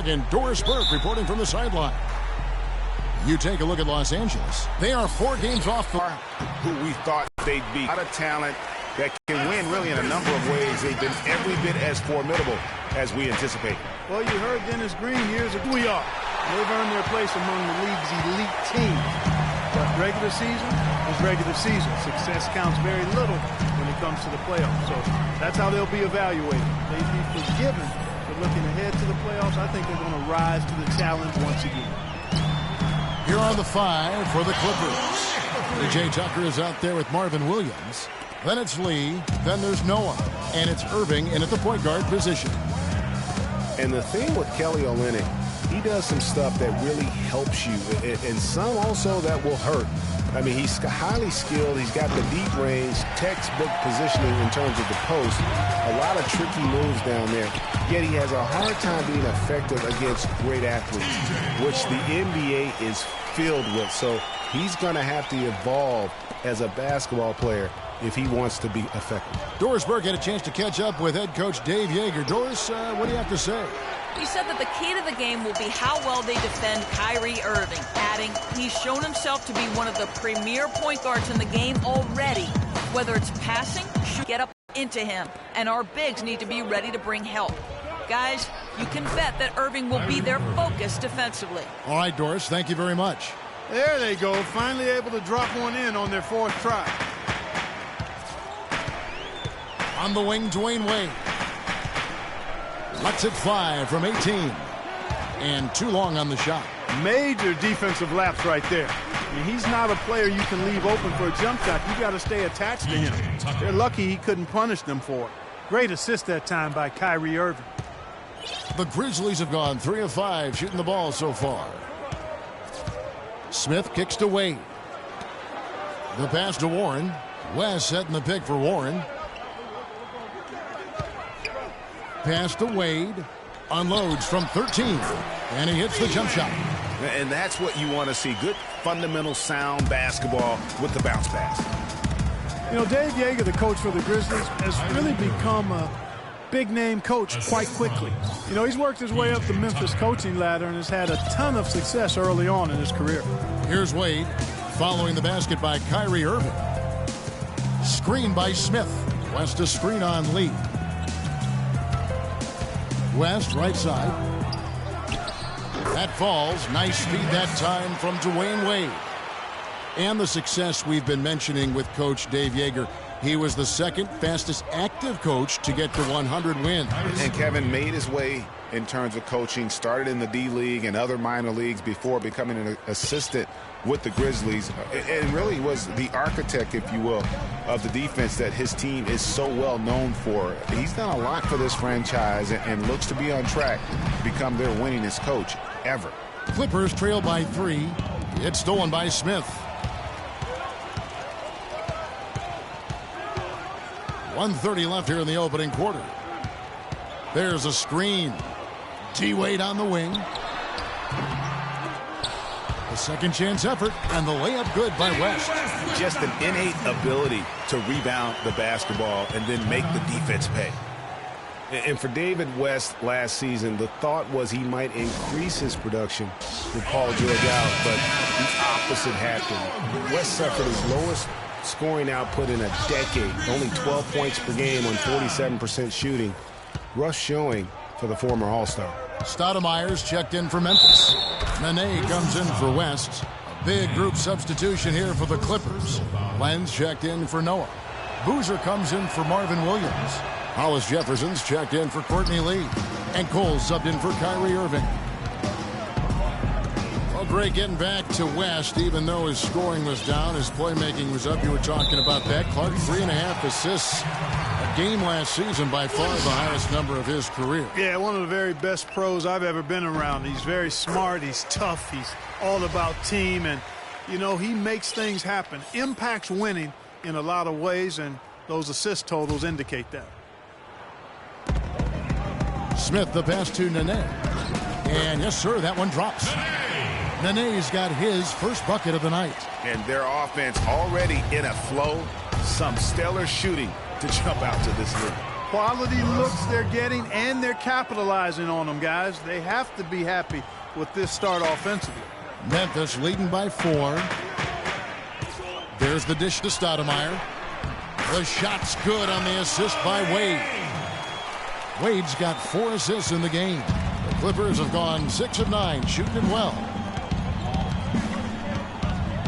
and Doris Burke reporting from the sideline. You take a look at Los Angeles. They are 4 games off who we thought they'd be. A lot of talent that can win really in a number of ways. They've been every bit as formidable as we anticipate. Well, you heard Dennis Green years ago. We are. They've earned their place among the league's elite teams. But regular season is regular season. Success counts very little when it comes to the playoffs. So that's how they'll be evaluated. They'd be forgiven for looking ahead to the playoffs. I think they're going to rise to the challenge once again. Here on the 5 for the Clippers. P.J. Tucker is out there with Marvin Williams. Then it's Lee. Then there's Noah. And it's Irving in at the point guard position. And the thing with Kelly Olynyk, he does some stuff that really helps you, and some also that will hurt. I mean, he's highly skilled. He's got the deep range, textbook positioning in terms of the post. A lot of tricky moves down there. Yet he has a hard time being effective against great athletes, which the NBA is filled with. So he's going to have to evolve as a basketball player if he wants to be effective. Doris Burke had a chance to catch up with head coach Dave Joerger. Doris, what do you have to say? He said that the key to the game will be how well they defend Kyrie Irving, adding he's shown himself to be one of the premier point guards in the game already. Whether it's passing, get up into him, and our bigs need to be ready to bring help. Guys, you can bet that Irving will be their focus defensively. All right, Doris, thank you very much. There they go, finally able to drop one in on their 4th try. On the wing, Dwayne Wade. Lets it fly from 18. And too long on the shot. Major defensive lapse right there. I mean, he's not a player you can leave open for a jump shot. You got to stay attached to him. They're lucky he couldn't punish them for it. Great assist that time by Kyrie Irving. The Grizzlies have gone 3 of 5 shooting the ball so far. Smith kicks to Wade. The pass to Warren. West setting the pick for Warren. Pass to Wade. Unloads from 13. And he hits the jump shot. And that's what you want to see. Good, fundamental, sound basketball with the bounce pass. You know, Dave Joerger, the coach for the Grizzlies, has really become a big-name coach quite quickly. You know, he's worked his way up the Memphis coaching ladder and has had a ton of success early on in his career. Here's Wade following the basket by Kyrie Irving. Screen by Smith. West a screen on Lee. West, right side. That falls. Nice speed that time from Dwayne Wade. And the success we've been mentioning with Coach Dave Joerger. He was the 2nd fastest active coach to get to 100 wins. And Kevin made his way in terms of coaching, started in the D-League and other minor leagues before becoming an assistant with the Grizzlies, and really was the architect, if you will, of the defense that his team is so well known for. He's done a lot for this franchise and looks to be on track to become their winningest coach ever. Clippers trail by 3. It's stolen by Smith. 1:30 left here in the opening quarter. There's a screen. T-Wade on the wing. A second chance effort, and the layup good by West. Just an innate ability to rebound the basketball and then make the defense pay. And for David West last season, the thought was he might increase his production with Paul George out, but the opposite happened. West suffered his lowest scoring output in a decade, only 12 points per game on 47% shooting. Rough showing for the former All-Star. Stoudemire's checked in for Memphis. Nene comes in for West. A big group substitution here for the Clippers. Lenz checked in for Noah. Boozer comes in for Marvin Williams. Hollis Jefferson's checked in for Courtney Lee. And Cole subbed in for Kyrie Irving. Well, great getting back to West, even though his scoring was down, his playmaking was up. You were talking about that. Clark, 3.5 assists a game last season, by far the highest number of his career. Yeah, one of the very best pros I've ever been around. He's very smart, he's tough, he's all about team, and, you know, he makes things happen. Impacts winning in a lot of ways, and those assist totals indicate that. Smith, the pass to Nene. And yes, sir, that one drops. Nene's got his first bucket of the night. And their offense already in a flow. Some stellar shooting to jump out to this league. Quality looks they're getting, and they're capitalizing on them, guys. They have to be happy with this start offensively. Memphis leading by 4. There's the dish to Stoudemire. The shot's good on the assist by Wade. Wade's got 4 assists in the game. The Clippers have gone 6 of 9, shooting it well.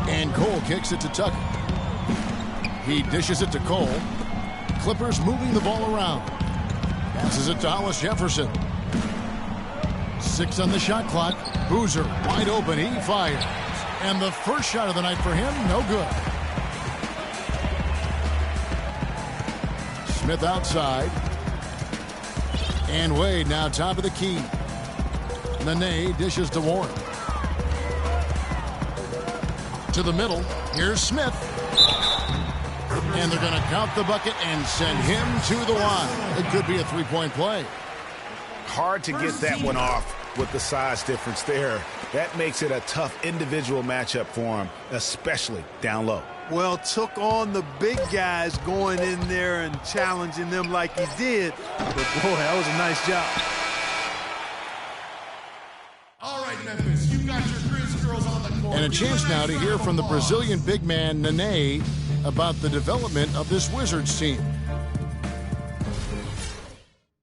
And Cole kicks it to Tucker. He dishes it to Cole. Clippers moving the ball around. Passes it to Hollis Jefferson. 6 on the shot clock. Boozer wide open. He fires. And the first shot of the night for him, no good. Smith outside. And Wade now top of the key. Nene dishes to Warren. To the middle. Here's Smith. And they're going to count the bucket and send him to the line. It could be a three-point play. Hard to get that one off with the size difference there. That makes it a tough individual matchup for him, especially down low. Well, took on the big guys going in there and challenging them like he did. But, boy, that was a nice job. All right, Memphis, you got your Grizz girls on the court. And a chance now to hear from the Brazilian big man, Nene, about the development of this Wizards team.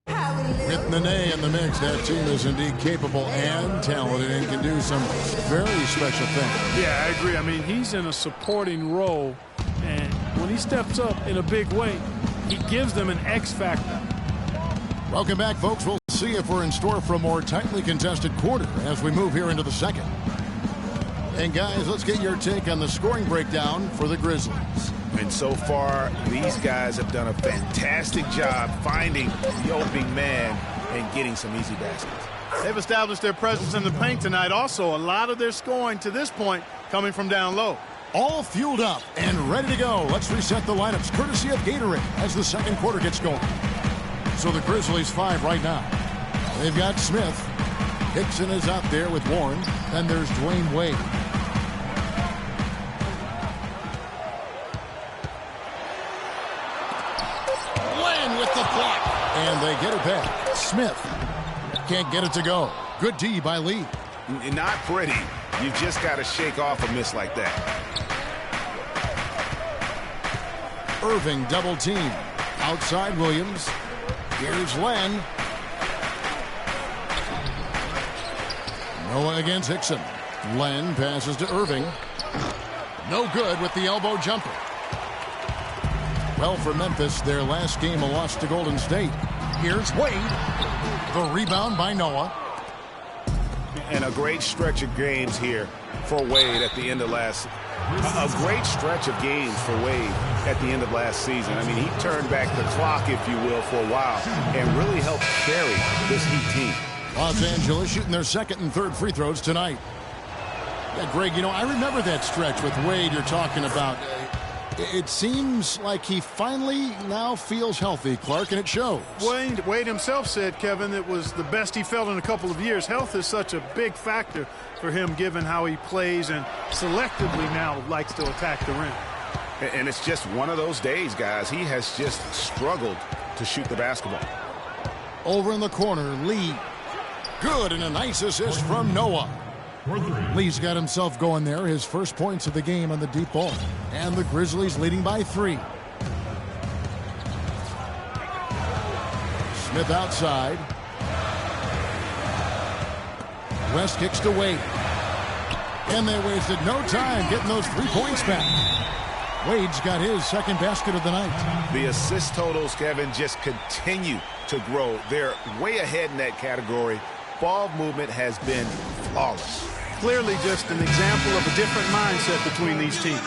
With Nene in the mix, that team is indeed capable and talented and can do some very special things. Yeah, I agree. I mean, he's in a supporting role, and when he steps up in a big way, he gives them an X factor. Welcome back, folks. We'll see if we're in store for a more tightly contested quarter as we move here into the second. And guys, let's get your take on the scoring breakdown for the Grizzlies. And so far, these guys have done a fantastic job finding the opening man and getting some easy baskets. They've established their presence in the paint tonight. Also, a lot of their scoring to this point coming from down low. All fueled up and ready to go. Let's reset the lineups courtesy of Gatorade as the second quarter gets going. So the Grizzlies 5 right now. They've got Smith. Hickson is out there with Warren. Then there's Dwayne Wade. With the block. And they get it back. Smith can't get it to go. Good D by Lee. Not pretty. You just got to shake off a miss like that. Irving double team. Outside Williams. Here's Len. Noah against Hickson. Len passes to Irving. No good with the elbow jumper. Well, for Memphis, their last game a loss to Golden State. Here's Wade. The rebound by Noah. And a great stretch of games here for Wade at the end of last. A great stretch of games for Wade at the end of last season. I mean, he turned back the clock, if you will, for a while and really helped carry this Heat team. Los Angeles shooting their second and third free throws tonight. Yeah, Greg, you know, I remember that stretch with Wade you're talking about. It seems like he finally now feels healthy, Clark, and it shows. Wade himself said, Kevin, it was the best he felt in a couple of years. Health is such a big factor for him, given how he plays and selectively now likes to attack the rim. And it's just one of those days, guys. He has just struggled to shoot the basketball. Over in the corner, Lee. Good, and a nice assist from Noah. Lee's got himself going there, his first points of the game on the deep ball. And the Grizzlies leading by 3. Smith outside. West kicks to Wade. And they wasted no time getting those 3 points back. Wade's got his second basket of the night. The assist totals, Kevin, just continue to grow. They're way ahead in that category. Ball movement has been flawless. Clearly just an example of a different mindset between these teams.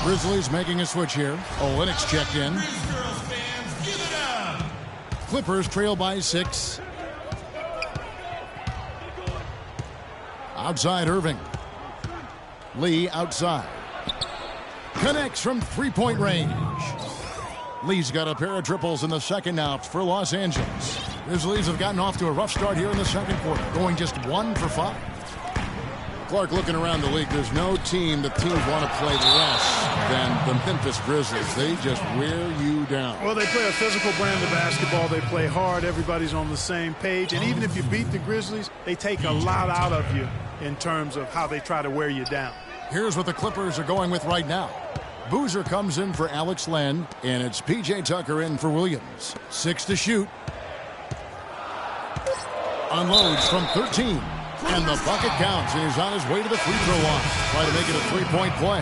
Grizzlies making a switch here. Olynyk checked in. Clippers trail by 6. Outside Irving. Lee outside. Connects from three-point range. Lee's got a pair of triples in the second now for Los Angeles. Grizzlies have gotten off to a rough start here in the second quarter, going just 1 for 5. Clark, looking around the league, there's no team that teams want to play less than the Memphis Grizzlies. They just wear you down. Well, they play a physical brand of basketball. They play hard. Everybody's on the same page. And even if you beat the Grizzlies, they take a lot out of you in terms of how they try to wear you down. Here's what the Clippers are going with right now. Boozer comes in for Alex Len, and it's P.J. Tucker in for Williams. 6 to shoot. Unloads from 13. And the bucket counts, and he's on his way to the free throw line. Try to make it a three-point play.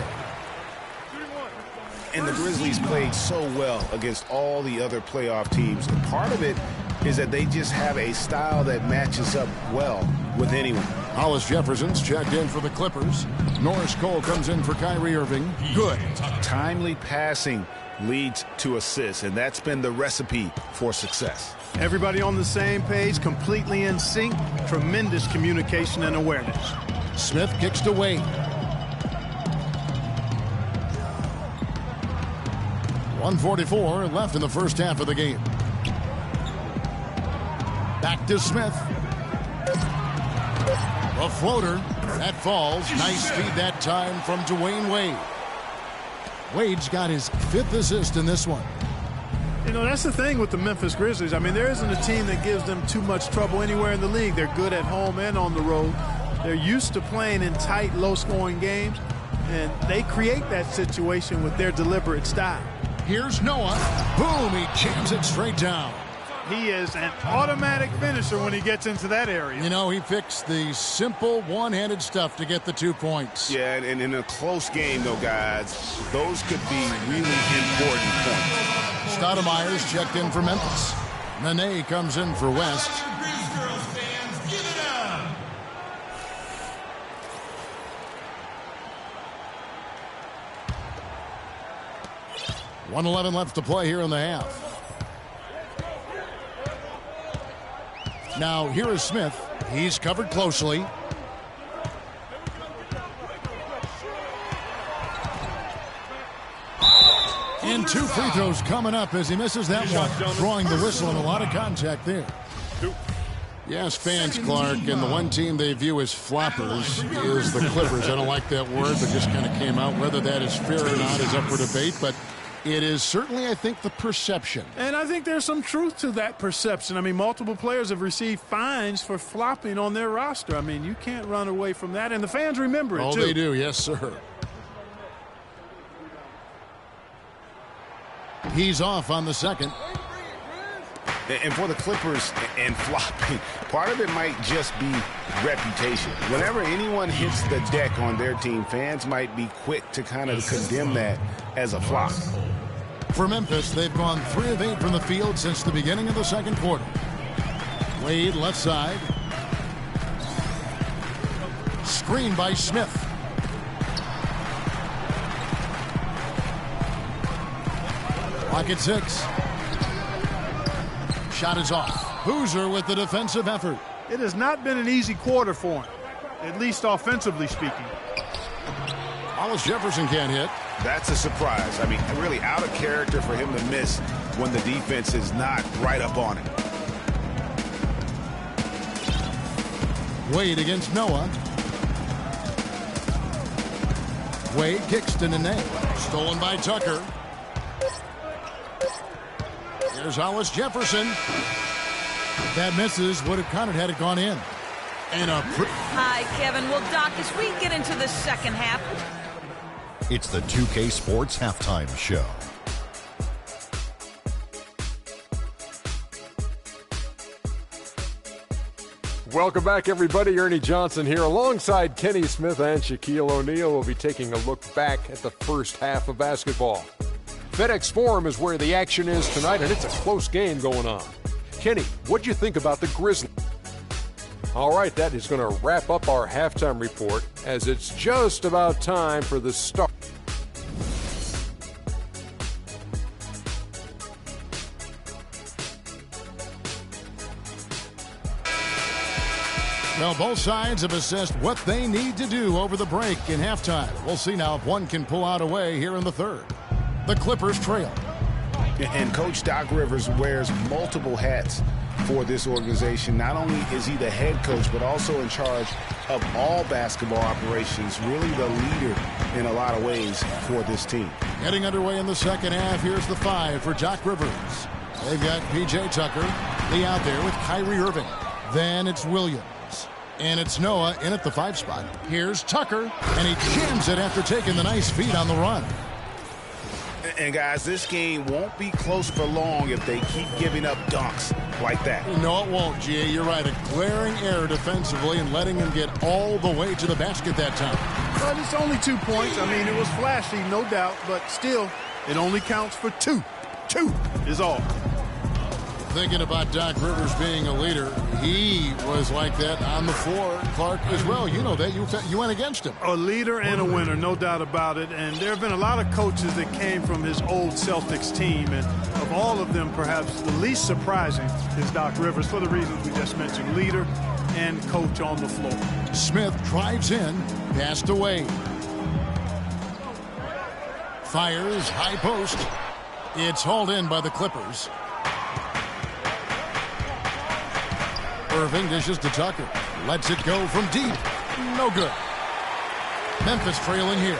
And the Grizzlies played so well against all the other playoff teams. And part of it is that they just have a style that matches up well with anyone. Hollis Jefferson's checked in for the Clippers. Norris Cole comes in for Kyrie Irving. Good. Timely passing leads to assists, and that's been the recipe for success. Everybody on the same page, completely in sync. Tremendous communication and awareness. Smith kicks to Wade. .144 left in the first half of the game. Back to Smith. A floater. That falls. Nice speed that time from Dwayne Wade. Wade's got his 5th assist in this one. You know, that's the thing with the Memphis Grizzlies. I mean, there isn't a team that gives them too much trouble anywhere in the league. They're good at home and on the road. They're used to playing in tight, low-scoring games, and they create that situation with their deliberate style. Here's Noah. Boom, he jams it straight down. He is an automatic finisher when he gets into that area. You know, he fixed the simple one-handed stuff to get the 2 points. Yeah, and in a close game, though, guys, those could be really important points. Stoudemire's checked in for Memphis. Nene comes in for West. Grizz Girls fans, give it up! .111 left to play here in the half. Now here is Smith. He's covered closely. And 2 free throws coming up as he misses that one. Drawing the whistle and a lot of contact there. Yes, fans, Clark, and the one team they view as floppers is the Clippers. I don't like that word, but just kind of came out. Whether that is fair or not is up for debate, but it is certainly, I think, the perception. And I think there's some truth to that perception. I mean, multiple players have received fines for flopping on their roster. I mean, you can't run away from that, and the fans remember it, too. Oh, they do, yes, sir. He's off on the second. And for the Clippers and flopping, part of it might just be reputation. Whenever anyone hits the deck on their team, fans might be quick to kind of condemn that as a flop. For Memphis, they've gone 3 of 8 from the field since the beginning of the second quarter. Wade left side. Screen by Smith. Clock at 6. Shot is off. Boozer with the defensive effort. It has not been an easy quarter for him, at least offensively speaking. Hollis Jefferson can't hit. That's a surprise. I mean, really out of character for him to miss when the defense is not right up on him. Wade against Noah. Wade kicks to Nene. Stolen by Tucker. There's Hollis Jefferson. That misses. Would have counted had it gone in. And Hi, Kevin. Well, Doc, as we get into the second half, it's the 2K Sports Halftime Show. Welcome back, everybody. Ernie Johnson here alongside Kenny Smith and Shaquille O'Neal. We'll be taking a look back at the first half of basketball. FedEx Forum is where the action is tonight, and it's a close game going on. Kenny, what'd you think about the Grizzlies? All right, that is going to wrap up our halftime report as it's just about time for the start. Well, both sides have assessed what they need to do over the break in halftime. We'll see now if one can pull out a way here in the third. The Clippers trail. And Coach Doc Rivers wears multiple hats for this organization. Not only is he the head coach, but also in charge of all basketball operations, really the leader in a lot of ways for this team. Getting underway in the second half. Here's the 5 for Doc Rivers. They've got P.J. Tucker, Lee out there with Kyrie Irving. Then it's Williams. And it's Noah in at the 5 spot. Here's Tucker, and he jams it after taking the nice feed on the run. And, guys, this game won't be close for long if they keep giving up dunks like that. No, it won't, G.A. You're right. A glaring error defensively and letting him get all the way to the basket that time. But it's only 2 points. I mean, it was flashy, no doubt, but still, it only counts for 2. 2 is all. Thinking about Doc Rivers being a leader, he was like that on the floor. Clark as well. You know that. You went against him. A leader and a winner, no doubt about it. And there have been a lot of coaches that came from his old Celtics team. And of all of them, perhaps the least surprising is Doc Rivers for the reasons we just mentioned. Leader and coach on the floor. Smith drives in, passed away. Fires, high post. It's hauled in by the Clippers. Irving dishes to Tucker. Lets it go from deep. No good. Memphis trailing here.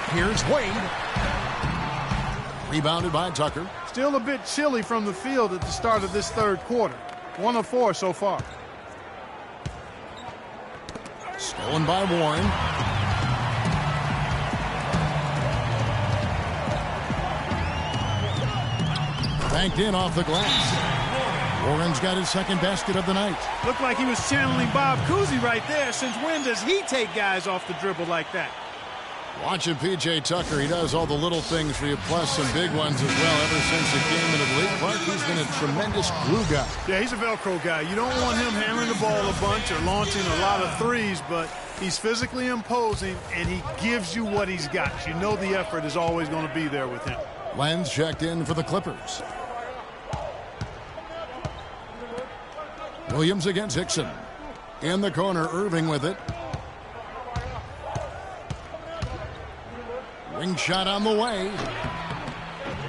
Here's Wade. Rebounded by Tucker. Still a bit chilly from the field at the start of this third quarter. 1 of 4 so far. Stolen by Warren. Banked in off the glass. Warren's got his second basket of the night. Looked like he was channeling Bob Cousy right there. Since when does he take guys off the dribble like that? Watching P.J. Tucker, he does all the little things for you, plus some big ones as well. Ever since he came into the league, Clark, he's been a tremendous glue guy. Yeah, he's a Velcro guy. You don't want him hammering the ball a bunch or launching a lot of threes, but he's physically imposing, and he gives you what he's got. You know the effort is always going to be there with him. Lenz checked in for the Clippers. Williams against Hickson. In the corner, Irving with it. Ring shot on the way.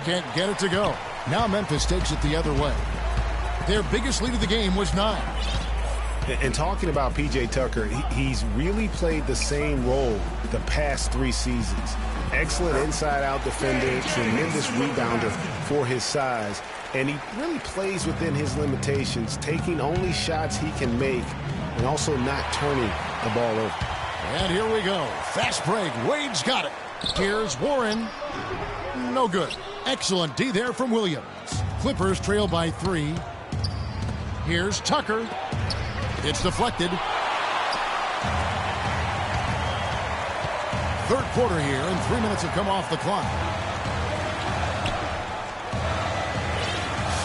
Can't get it to go. Now Memphis takes it the other way. Their biggest lead of the game was 9. And talking about P.J. Tucker, he's really played the same role the past 3 seasons. Excellent inside-out defender, tremendous rebounder for his size. And he really plays within his limitations, taking only shots he can make and also not turning the ball over. And here we go. Fast break. Wade's got it. Here's Warren. No good. Excellent D there from Williams. Clippers trail by 3. Here's Tucker. It's deflected. Third quarter here, and 3 minutes have come off the clock.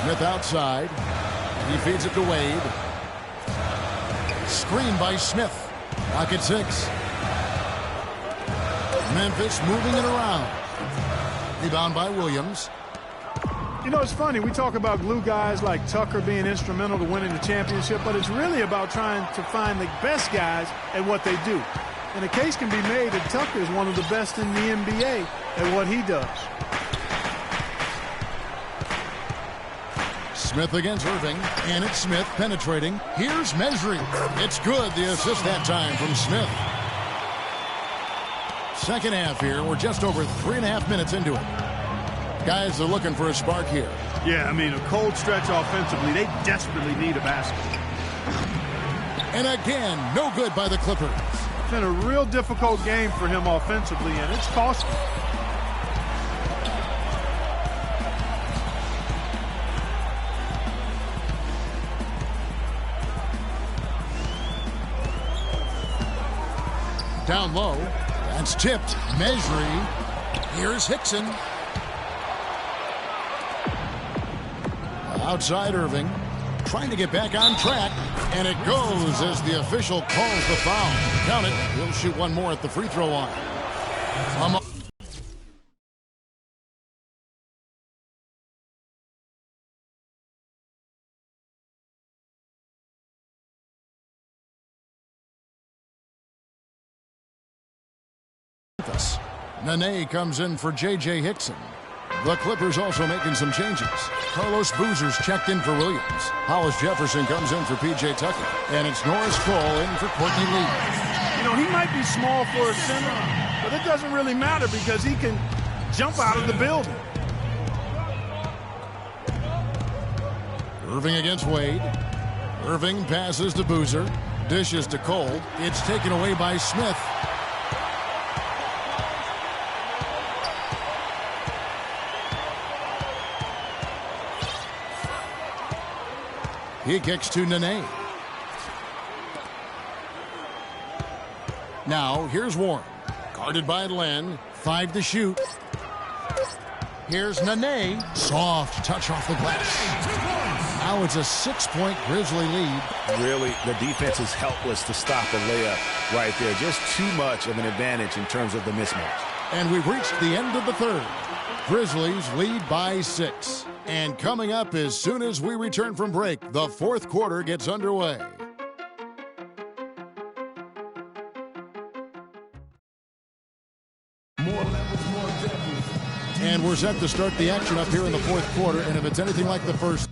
Smith outside. He feeds it to Wade. Screen by Smith. Pocket 6. Memphis moving it around. Rebound by Williams. You know, it's funny. We talk about glue guys like Tucker being instrumental to winning the championship, but it's really about trying to find the best guys at what they do. And a case can be made that Tucker is one of the best in the NBA at what he does. Smith against Irving, and it's Smith penetrating. Here's Mesri. It's good, the assist that time from Smith. Second half here. We're just over 3.5 minutes into it. Guys are looking for a spark here. Yeah, I mean, a cold stretch offensively. They desperately need a basket. And again, no good by the Clippers. It's been a real difficult game for him offensively, and it's costly. Down low. That's tipped. Mesri. Here's Hickson. Outside Irving. Trying to get back on track. And it goes as the official calls the foul. Count it. He'll shoot one more at the free throw line. Nene comes in for J.J. Hickson. The Clippers also making some changes. Carlos Boozer's checked in for Williams. Hollis Jefferson comes in for P.J. Tucker. And it's Norris Cole in for Courtney Lee. You know, he might be small for a center, but it doesn't really matter because he can jump out of the building. Irving against Wade. Irving passes to Boozer. Dishes to Cole. It's taken away by Smith. He kicks to Nene. Now, here's Warren. Guarded by Len. 5 to shoot. Here's Nene. Soft touch off the glass. Now it's a 6-point Grizzly lead. Really, the defense is helpless to stop a layup right there. Just too much of an advantage in terms of the mismatch. And we've reached the end of the third. Grizzlies lead by 6. And coming up as soon as we return from break, the fourth quarter gets underway. And we're set to start the action up here in the fourth quarter. And if it's anything like the first...